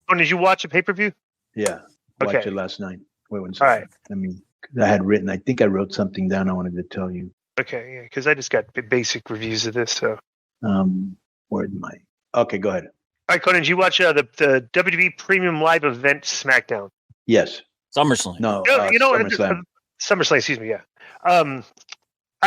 Oh, did you watch a pay-per-view? Yeah, watched Okay. it last night. Wait one All second. right. I think I wrote something down I wanted to tell you. Okay, yeah, because I just got basic reviews of this. So, Where's my? Okay, go ahead. all right, Konnan, did you watch the WWE Premium Live event SmackDown? Yes. SummerSlam. No, SummerSlam. SummerSlam, excuse me. Yeah.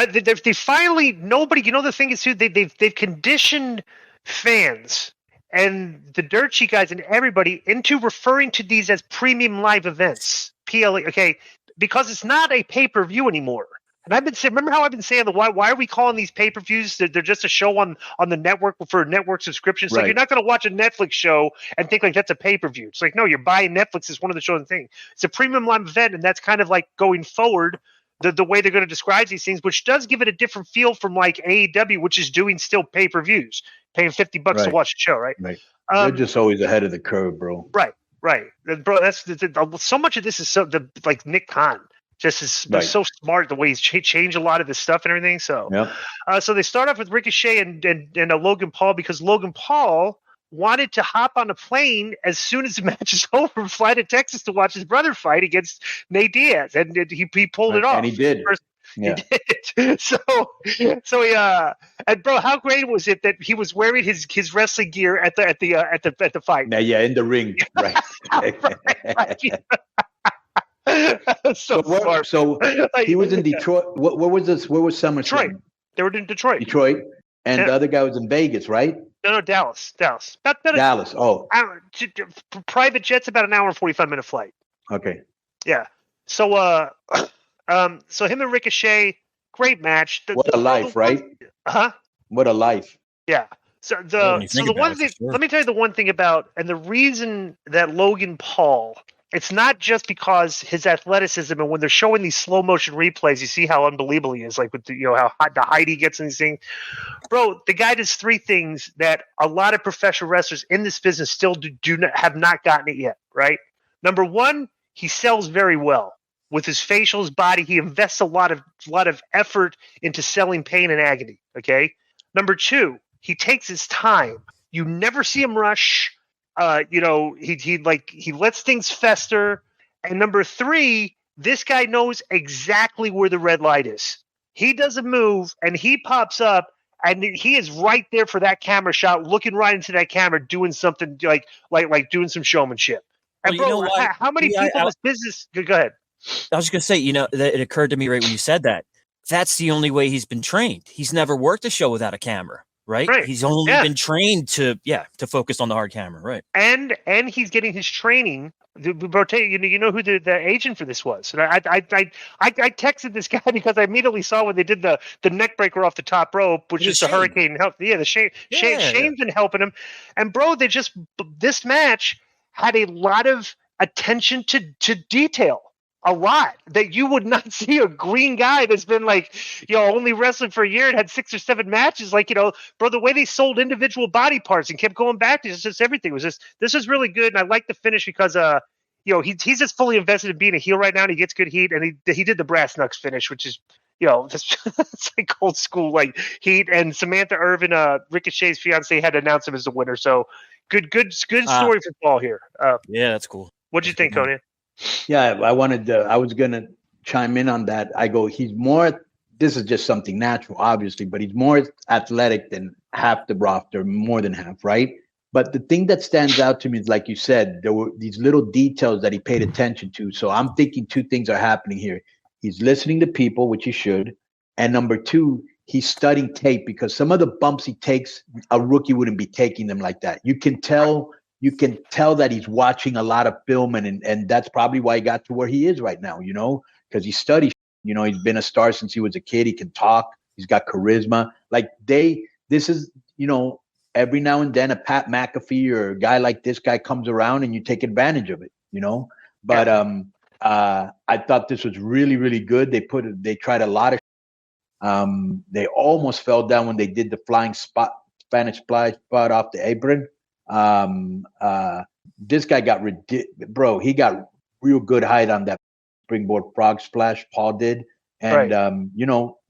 They finally nobody. You know the thing is too. They've conditioned fans and the dirt sheet guys and everybody into referring to these as premium live events. PLE. Okay, because it's not a pay-per-view anymore. And I've been saying, remember how I've been saying why are we calling these pay-per-views? They're just a show on the network for network subscriptions. Right. Like you're not going to watch a Netflix show and think like that's a pay-per-view. It's like no, you're buying Netflix as one of the shows and thing. It's a premium live event, and that's kind of like going forward the way they're going to describe these things, which does give it a different feel from like AEW, which is doing still pay-per-views, paying $50 to watch the show, right? Right. They're just always ahead of the curve, bro. Right. Bro, that's so much of this is so like Nick Khan. Just is so smart the way he's changed a lot of this stuff and everything. So, so they start off with Ricochet and Logan Paul because Logan Paul wanted to hop on a plane as soon as the match is over and fly to Texas to watch his brother fight against Nate Diaz, and he pulled it off. And he did. He did. So and bro, how great was it that he was wearing his wrestling gear at the fight? Yeah, in the ring, right? right. So he was in Detroit. Where was this? Where was SummerSlam? Detroit. They were in Detroit. And the other guy was in Vegas, right? No, Dallas. Dallas. Private jet's about an hour and 45-minute flight. Okay. Yeah. So so him and Ricochet, great match. What a life, right? Huh? What a life. Yeah. So the one thing, let me tell you the one thing about, and the reason that Logan Paul, it's not just because his athleticism, and when they're showing these slow motion replays, you see how unbelievable he is, like with how the height he gets in these things. Bro, the guy does three things that a lot of professional wrestlers in this business still have not gotten it yet, right? Number one, he sells very well. With his facial, his body, he invests a lot of effort into selling pain and agony, okay? Number two, he takes his time. You never see him rush. He lets things fester. And number three, this guy knows exactly where the red light is. He doesn't move, and he pops up, and he is right there for that camera shot, looking right into that camera, doing something like doing some showmanship. And well, bro, how many people in this business? Go ahead. I was going to say, that it occurred to me right when you said that. That's the only way he's been trained. He's never worked a show without a camera. Right? He's only been trained to focus on the hard camera, right? And he's getting his training. Bro, you know who the agent for this was? And I texted this guy because I immediately saw when they did the neck breaker off the top rope, which is the Hurricane help. Yeah, the Shane's been helping him. And bro, this match had a lot of attention to detail. A lot that you would not see a green guy that's been only wrestling for a year and had 6 or 7 matches. Bro, the way they sold individual body parts and kept going back to just everything was this is really good. And I like the finish because, he's just fully invested in being a heel right now and he gets good heat. And he did the brass knucks finish, which is, it's like old school, heat. And Samantha Irvin, Ricochet's fiance, had to announce him as the winner. So good story for Paul here. Yeah, that's cool. What'd you think, Konnan? Yeah, I was going to chime in on that. I go, this is just something natural, obviously, but he's more athletic than half the roster, more than half, right? But the thing that stands out to me is, like you said, there were these little details that he paid attention to. So I'm thinking 2 things are happening here. He's listening to people, which he should. And number 2, he's studying tape because some of the bumps he takes, a rookie wouldn't be taking them like that. You can tell that he's watching a lot of film, and that's probably why he got to where he is right now, because he studies. He's been a star since he was a kid. He can talk. He's got charisma. This is, every now and then a Pat McAfee or a guy like this guy comes around and you take advantage of it, But I thought this was really, really good. They tried a lot of. They almost fell down when they did the flying Spanish fly spot off the apron. This guy got he got real good height on that springboard frog splash. Paul did, and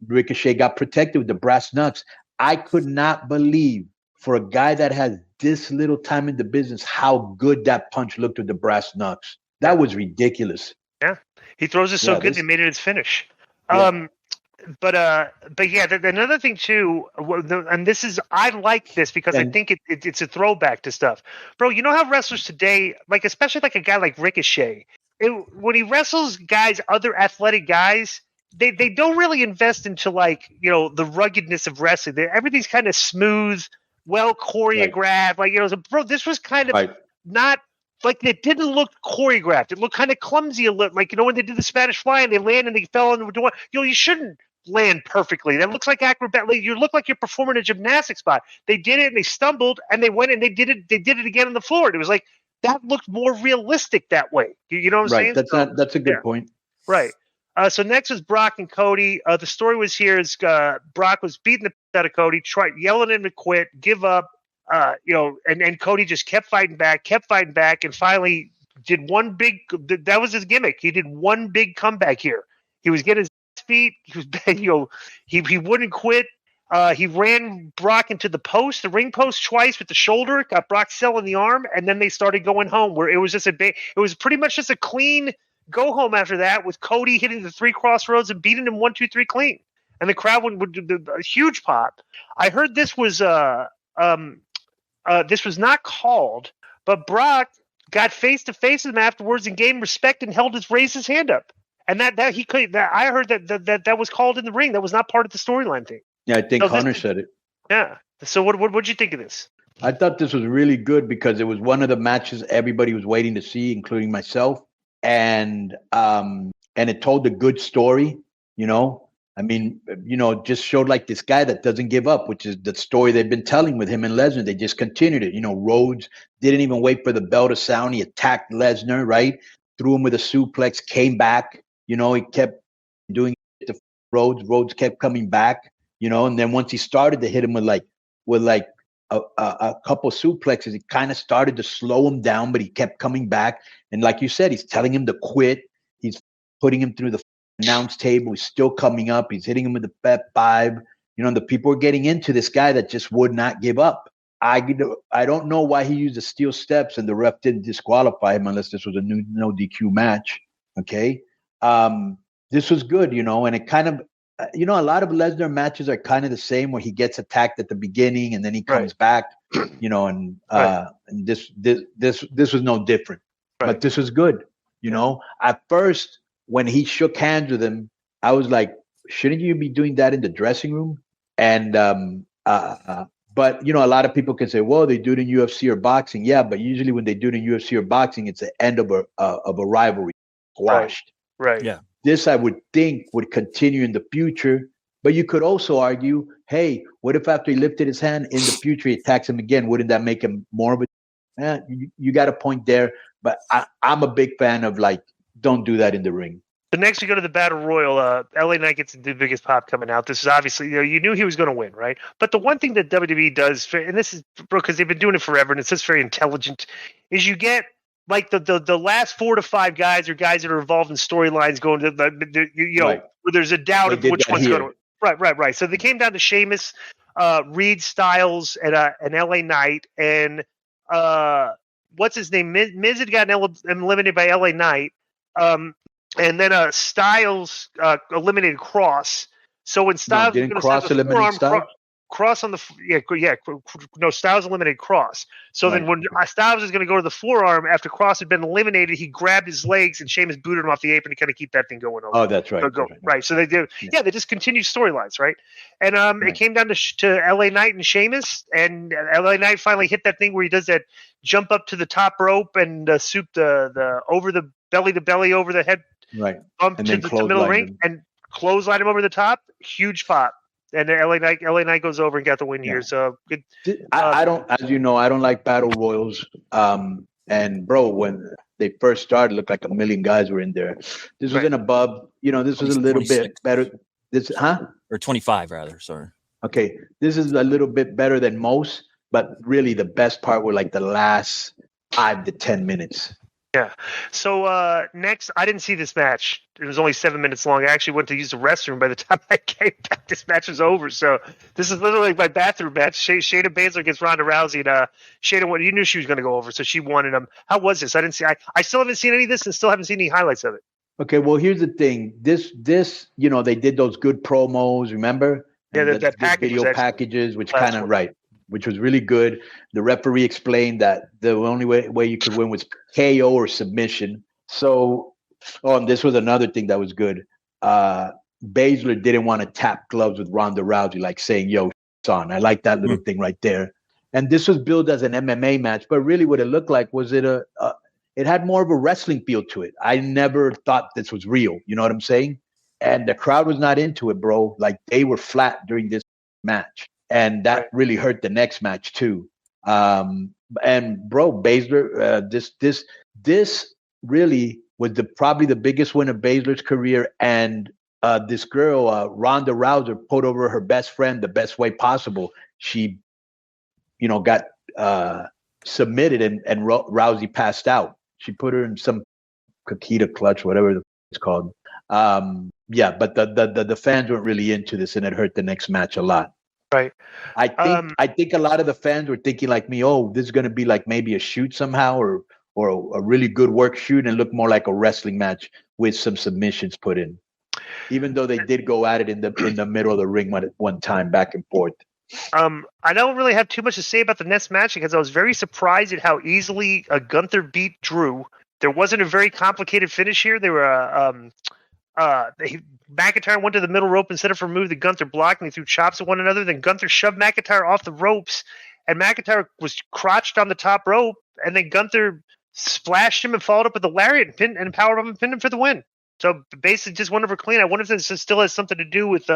Ricochet got protected with the brass knucks. I could not believe for a guy that has this little time in the business, how good that punch looked with the brass knucks. That was ridiculous. Yeah, he throws it so good they made it his finish. Yeah. But yeah, another thing too, and this is, I like this because I think it's a throwback to stuff, bro. You know how wrestlers today, like especially like a guy like Ricochet, when he wrestles guys, other athletic guys, they don't really invest into like the ruggedness of wrestling. Everything's kind of smooth, well choreographed. Right. Like bro, this was kind of not. Like it didn't look choreographed. It looked kind of clumsy a little. Like when they did the Spanish Fly and they landed and they fell into the door. You shouldn't land perfectly. That looks like acrobat. You look like you're performing a gymnastic spot. They did it and they stumbled and they went and they did it. They did it again on the floor. And it was like that looked more realistic that way. You know what I'm saying? That's a good point. Right. So next was Brock and Cody. The story was here is Brock was beating the piss out of Cody, yelling at him to quit, give up. And Cody just kept fighting back, and finally did one big. That was his gimmick. He did one big comeback here. He was getting his feet. He was, he wouldn't quit. He ran Brock into the ring post twice with the shoulder. Got Brock selling the arm, and then they started going home. Where it was just it was pretty much just a clean go home after that, with Cody hitting the 3 crossroads and beating him 1, 2, 3 clean, and the crowd would do a huge pop. I heard this was this was not called, but Brock got face to face with him afterwards and gave him respect and raised his hand up. And that he could. I heard that was called in the ring. That was not part of the storyline thing. Yeah, I think Connor said it. Yeah. So what'd you think of this? I thought this was really good because it was one of the matches everybody was waiting to see, including myself, and it told a good story. I mean, just showed like this guy that doesn't give up, which is the story they've been telling with him and Lesnar. They just continued it. Rhodes didn't even wait for the bell to sound. He attacked Lesnar, right? Threw him with a suplex, came back. He kept doing it to Rhodes. Rhodes kept coming back, and then once he started to hit him with a couple suplexes, it kind of started to slow him down, but he kept coming back. And like you said, he's telling him to quit. He's putting him through the announce table. He's still coming up. He's hitting him with the F5. The people are getting into this guy that just would not give up. I don't know why he used the steel steps and the ref didn't disqualify him unless this was a no DQ match. Okay. This was good, and it kind of, a lot of Lesnar matches are kind of the same, where he gets attacked at the beginning and then he comes back, and this was no different. But this was good. At first, when he shook hands with him, I was like, shouldn't you be doing that in the dressing room? And but a lot of people can say, well, they do it in UFC or boxing. Yeah, but usually when they do it in UFC or boxing, it's the end of a rivalry, squashed. Right. Yeah. This, I would think, would continue in the future. But you could also argue, hey, what if after he lifted his hand in the future he attacks him again? Wouldn't that make him more of a? You got a point there. But I'm a big fan of don't do that in the ring. So next we go to the Battle Royal. LA Knight gets the biggest pop coming out. This is obviously, you knew he was going to win, right? But the one thing that WWE does, and this is because they've been doing it forever, and it's just very intelligent, is you get like the last 4 to 5 guys or guys that are involved in storylines going to where there's a doubt of which one's going to. Right. So they came down to Sheamus, Reed, Styles, and LA Knight, and what's his name? Miz had gotten eliminated by LA Knight. And then Styles eliminated Cross. So when Styles didn't Cross eliminate Styles? Cross on the no, Styles eliminated Cross. So then when Styles is going to go to the forearm after Cross had been eliminated, he grabbed his legs and Sheamus booted him off the apron to kind of keep that thing going over. Oh, that's right. Right. So they did. Yeah, they just continued storylines, right? And it came down to LA Knight and Sheamus, and LA Knight finally hit that thing where he does that jump up to the top rope and soup the over the belly to belly over the head. Right. Bump to the middle ring and clothesline him over the top. Huge pop. And then LA Knight goes over and got the win here. So good. I don't, as you know, I don't like battle royals. And bro, when they first started, it looked like a million guys were in there. This was an above. This was a little bit better. Or 25 rather. Sorry. Okay, this is a little bit better than most, but really the best part were like the last 5 to 10 minutes. Yeah. So next, I didn't see this match. It was only 7 minutes long. I actually went to use the restroom by the time I came back. This match was over. So this is literally my bathroom match. Shayna Baszler against Ronda Rousey, and Shayna, you knew she was going to go over, so she won. And how was this? I didn't see. I still haven't seen any of this, and still haven't seen any highlights of it. Okay, well, here's the thing. This, they did those good promos. Remember? Yeah, that package video packages, which kind of right. Which was really good. The referee explained that the only way you could win was KO or submission. So, and this was another thing that was good. Baszler didn't want to tap gloves with Ronda Rousey, like saying, yo, son. I like that little thing right there. And this was billed as an MMA match, but really what it looked like was it had more of a wrestling feel to it. I never thought this was real. You know what I'm saying? And the crowd was not into it, bro. Like, they were flat during this match. And that really hurt the next match too. And bro, Baszler, this really was probably the biggest win of Baszler's career. And this girl, Ronda Rousey, put over her best friend the best way possible. She, got submitted and Rousey passed out. She put her in some Kakita clutch, whatever it's called. But the fans weren't really into this, and it hurt the next match a lot. Right. I think a lot of the fans were thinking like me, oh, this is going to be like maybe a shoot somehow or a really good work shoot, and look more like a wrestling match with some submissions put in. Even though they did go at it in the middle of the ring one time, back and forth. I don't really have too much to say about the next match because I was very surprised at how easily Gunther beat Drew. There wasn't a very complicated finish here. They were McIntyre went to the middle rope instead of remove the Gunther block, and they threw chops at one another. Then Gunther shoved McIntyre off the ropes, and McIntyre was crotched on the top rope, and then Gunther splashed him and followed up with a lariat and powered him and pinned him for the win. So basically just went over clean. I wonder if this still has something to do with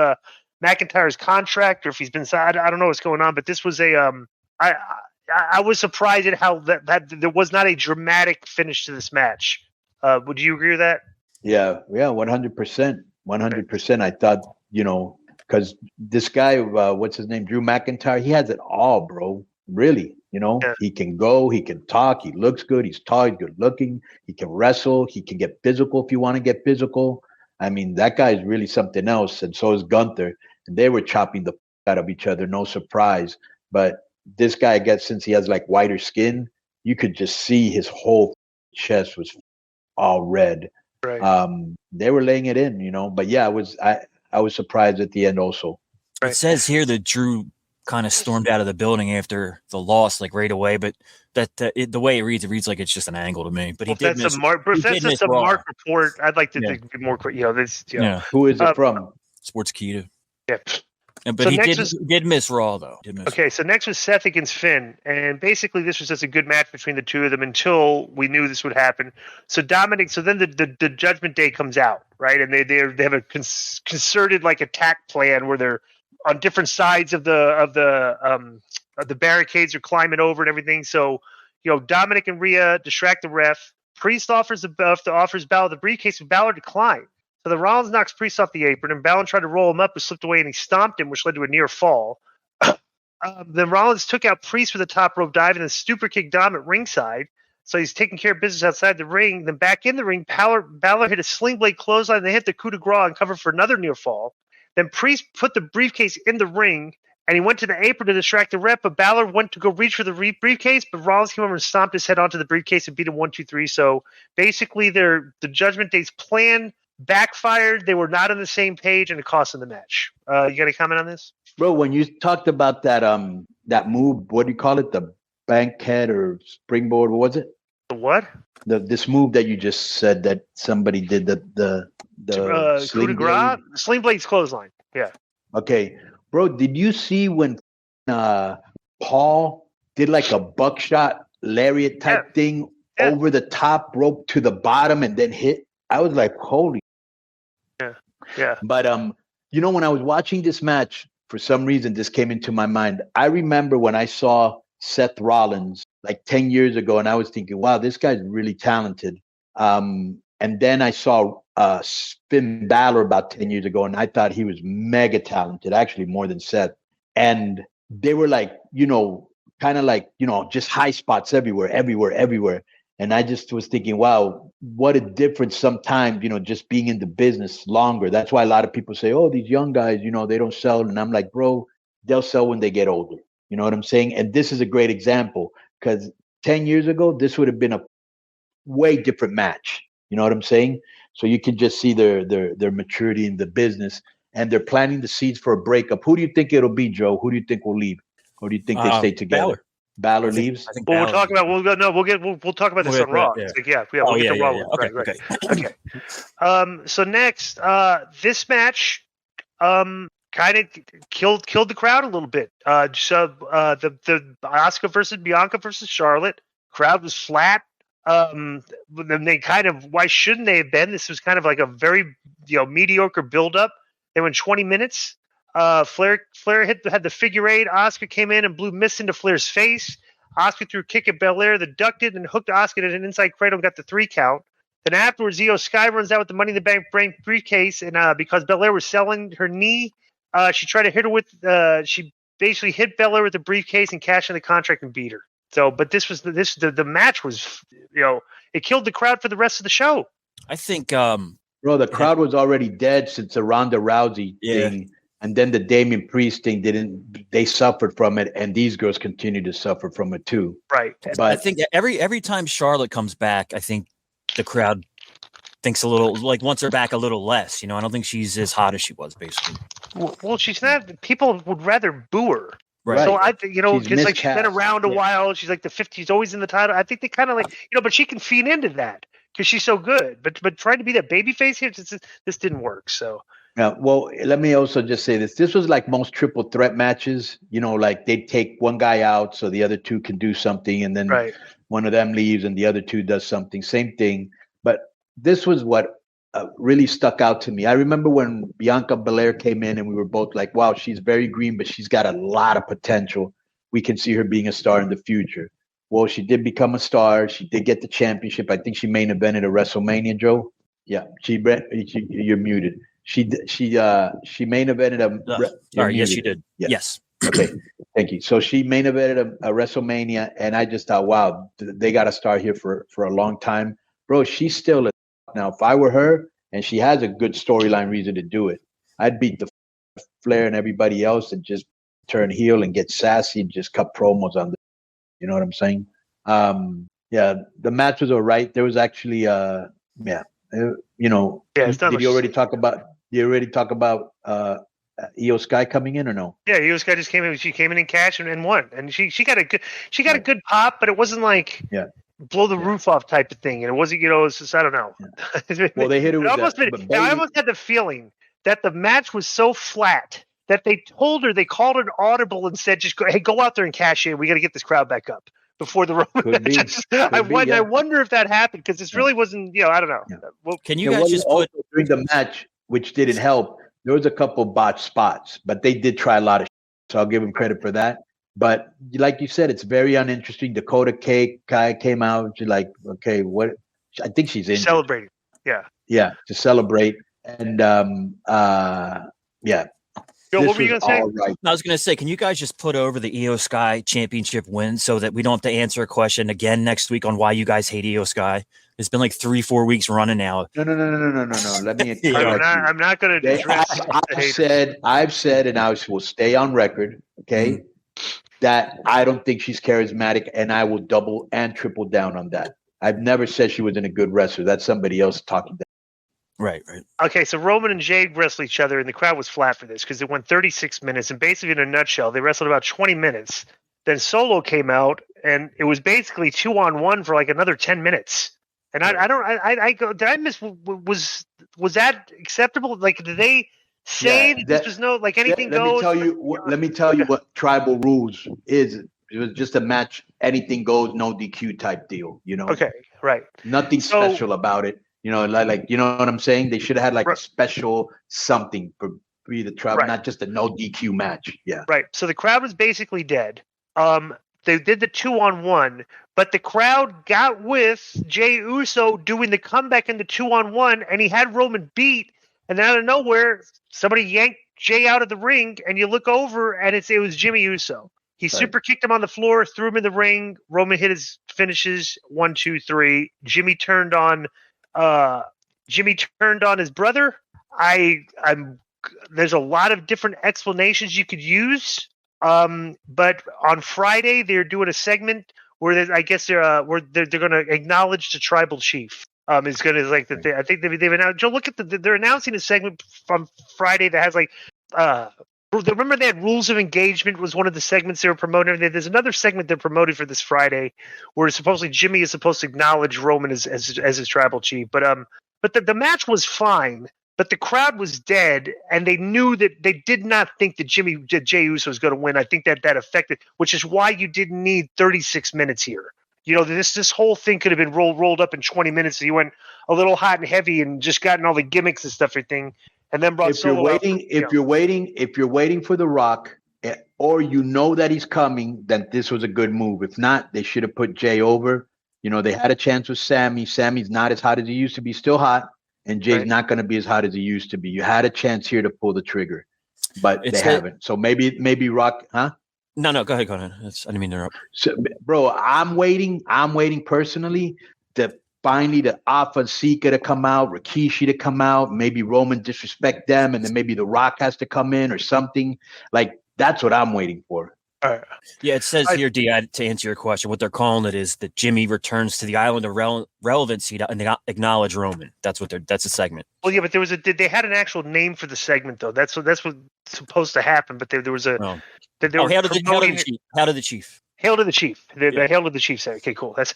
McIntyre's contract, or if he's been signed. I don't know what's going on, but this was I was surprised at how that there was not a dramatic finish to this match. Would you agree with that? Yeah, 100%. 100%. I thought, because this guy, what's his name? Drew McIntyre, he has it all, bro. Really, He can go, he can talk, he looks good, he's tall, he's good looking, he can wrestle, he can get physical if you want to get physical. I mean, that guy is really something else, and so is Gunther. And they were chopping the out of each other, no surprise. But this guy, I guess, since he has like whiter skin, you could just see his whole chest was all red. Right. They were laying it in, But yeah, I was surprised at the end also. Right. It says here that Drew kind of stormed out of the building after the loss, like right away. But the way it reads like it's just an angle to me. But that's just a Mark report. I'd like to think more. Who is it from? Sportskeeda. Yeah. But he did miss Raw, though. Okay, so next was Seth against Finn. And basically, this was just a good match between the two of them until we knew this would happen. So then the Judgment Day comes out, right? And they have a concerted like attack plan where they're on different sides of the barricades, are climbing over and everything. So, Dominic and Rhea distract the ref. Priest offers Balor the briefcase, and Balor declined. So the Rollins knocks Priest off the apron, and Balor tried to roll him up, but slipped away, and he stomped him, which led to a near fall. Then Rollins took out Priest with a top rope dive and then super kicked Dom at ringside. So he's taking care of business outside the ring. Then back in the ring, Balor hit a sling blade clothesline, and they hit the coup de grace and covered for another near fall. Then Priest put the briefcase in the ring, and he went to the apron to distract the ref, but Balor went to go reach for the briefcase, but Rollins came over and stomped his head onto the briefcase and beat him 1-2-3. So basically, the Judgment Day's plan backfired. They were not on the same page, and it cost them the match. You got a comment on this, bro? When you talked about that move, what do you call it? The bankhead or springboard? What was it? The what? This move that you just said that somebody did the sling blade? Sling blade's clothesline. Yeah. Okay, bro. Did you see when Paul did like a buckshot lariat type thing over the top rope to the bottom and then hit? I was like, holy. Yeah. But when I was watching this match, for some reason this came into my mind. I remember when I saw Seth Rollins like 10 years ago, and I was thinking, wow, this guy's really talented. And then I saw Finn Balor about 10 years ago, and I thought he was mega talented, actually more than Seth. And they were like, kind of like, just high spots everywhere. And I just was thinking, wow, what a difference sometimes, just being in the business longer. That's why a lot of people say, oh, these young guys, they don't sell. And I'm like, bro, they'll sell when they get older. You know what I'm saying? And this is a great example because 10 years ago, this would have been a way different match. You know what I'm saying? So you can just see their maturity in the business, and they're planting the seeds for a breakup. Who do you think it'll be, Joe? Who do you think will leave? Or do you think they stay together? Balor leaves. I think we'll talk about we'll talk about this on Raw. Yeah. We'll get to Raw. Okay. Okay. So next, this match, kind of killed the crowd a little bit. The Asuka versus Bianca versus Charlotte crowd was flat. Then they kind of, why shouldn't they have been? This was kind of like a very mediocre build up. They went 20 minutes. Flair had the figure eight. Asuka came in and blew mist into Flair's face. Asuka threw a kick at Belair, the ducked and hooked Asuka to an inside cradle and got the 3 count. Then afterwards, Io Sky runs out with the Money in the Bank briefcase, and because Belair was selling her knee, she tried to hit her with. She basically hit Belair with the briefcase and cashed in the contract and beat her. So, but the match was, it killed the crowd for the rest of the show. I think, bro, the crowd was already dead since the Ronda Rousey thing. And then the Damian Priest thing they suffered from it, and these girls continue to suffer from it too. Right. But I think every time Charlotte comes back, I think the crowd thinks a little, like, wants her back a little less. I don't think she's as hot as she was, basically. Well, she's not. People would rather boo her. Right. So because she's been around a while. She's like the 50s, she's always in the title. I think they kind of but she can feed into that because she's so good. But trying to be that baby face here, this didn't work. So. Yeah, well, let me also just say this. This was like most triple threat matches, like they take one guy out so the other two can do something, and then one of them leaves and the other two does something. Same thing. But this was what really stuck out to me. I remember when Bianca Belair came in and we were both like, wow, she's very green, but she's got a lot of potential. We can see her being a star in the future. Well, she did become a star. She did get the championship. I think she main evented a WrestleMania, Joe. Yeah, you're muted. She main evented sorry, yes, she did. Yes. Okay, thank you. So she main evented a WrestleMania, and I just thought, wow, they got to start here for a long time, bro. She's still now. If I were her, and she has a good storyline reason to do it, I'd beat the Flair and everybody else and just turn heel and get sassy and just cut promos on them. You know what I'm saying? Yeah, the match was all right. There was actually did you already talk about Io Sky coming in or no? Yeah, Io Sky just came in. She came in and cashed and won, and she got a good pop, but it wasn't like blow the roof off type of thing, and it wasn't it's just, I don't know. Yeah. Well, they hit it with I almost had the feeling that the match was so flat that they told her, they called an audible and said, just go out there and cash in. We got to get this crowd back up before the Roman match. I wonder if that happened because this really wasn't, I don't know. Yeah. Well, can you guys just put during the match, which didn't help, there was a couple botched spots, but they did try a lot of so I'll give them credit for that. But like you said, it's very uninteresting. Dakota Kai came out. She's like, okay, what? I think she's in celebrating. Yeah. Yeah, to celebrate. And yeah. Bill, what were you going to say? Right. I was going to say, can you guys just put over the Io Sky championship win so that we don't have to answer a question again next week on why you guys hate Io Sky? It's been like 3-4 weeks running now. No. Let me. I'm not going to address. I've said, and I will stay on record. Okay, that I don't think she's charismatic, and I will double and triple down on that. I've never said she wasn't a good wrestler. That's somebody else talking. Right. Okay, so Roman and Jey wrestled each other, and the crowd was flat for this because it went 36 minutes, and basically, in a nutshell, they wrestled about 20 minutes. Then Solo came out, and it was basically 2-on-1 for like another 10 minutes. And did I miss? Was that acceptable? Like, did they say that this was no like anything goes? Let me tell you what tribal rules is. It was just a match, anything goes, no DQ type deal. Okay, right. Nothing special about it. Like you know what I'm saying? They should have had like a special something for the tribal, not just a no DQ match. Yeah. Right. So the crowd was basically dead. They did the 2-on-1, but the crowd got with Jey Uso doing the comeback in the 2-on-1, and he had Roman beat. And out of nowhere, somebody yanked Jey out of the ring, and you look over, and it was Jimmy Uso. He super kicked him on the floor, threw him in the ring. Roman hit his finishes 1, 2, 3. Jimmy turned on his brother. There's a lot of different explanations you could use. But on Friday they're doing a segment where they're going to acknowledge the tribal chief. Is going to like that. I think they've announced. Joe, look at they're announcing a segment from Friday that has like. Remember they had Rules of Engagement was one of the segments they were promoting. There's another segment they're promoting for this Friday where supposedly Jimmy is supposed to acknowledge Roman as his tribal chief. But the match was fine, but the crowd was dead, and they knew that they did not think that Jey Uso was going to win. I think that affected, which is why you didn't need 36 minutes here. You know, this whole thing could have been rolled up in 20 minutes. So you went a little hot and heavy and just gotten all the gimmicks and stuff, everything. And then brought if you're waiting for The Rock, or you know that he's coming, then this was a good move. If not, they should have put Jey over. You know, they had a chance with Sammy. Sammy's not as hot as he used to be, still hot, and Jay's not going to be as hot as he used to be. You had a chance here to pull the trigger, but they haven't. So maybe Rock, huh? No, go ahead. I didn't mean to interrupt. So, bro, I'm waiting personally to finally the Asuka to come out, Rikishi to come out, maybe Roman disrespect them, and then maybe The Rock has to come in or something. Like, that's what I'm waiting for. Yeah, it says here, D, to answer your question, what they're calling it is that Jimmy returns to the island of relevancy and they acknowledge Roman. That's a segment. Well, yeah, but they had an actual name for the segment though. That's what's supposed to happen. But there was a. Hail to the chief. Hail to the chief. Hail to the chief. Say, okay, cool. That's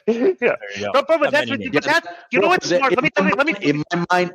yeah. But you know what's smart?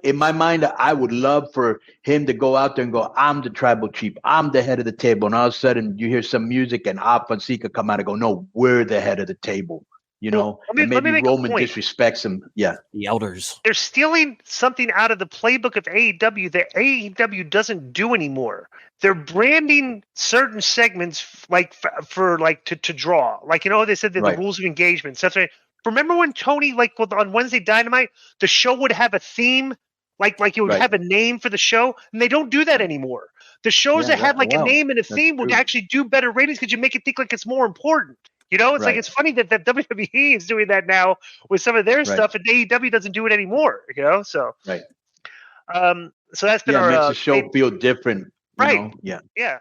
In my mind, I would love for him to go out there and go, I'm the tribal chief. I'm the head of the table. And all of a sudden you hear some music and Asuka come out and go, no, we're the head of the table. You know, and maybe Roman disrespects him. Yeah. The elders. They're stealing something out of the playbook of AEW that AEW doesn't do anymore. They're branding certain segments like to draw. Like, you know, they said that the rules of engagement. That's right. Remember when Tony, like on Wednesday Dynamite, the show would have a theme, like it would have a name for the show, and they don't do that anymore. The shows that had a name and a theme would actually do better ratings because you make it think like it's more important. You know, it's like it's funny that WWE is doing that now with some of their stuff, and AEW doesn't do it anymore. You know, so so that's been our makes the show feel different. Right. Know? Yeah. Yeah.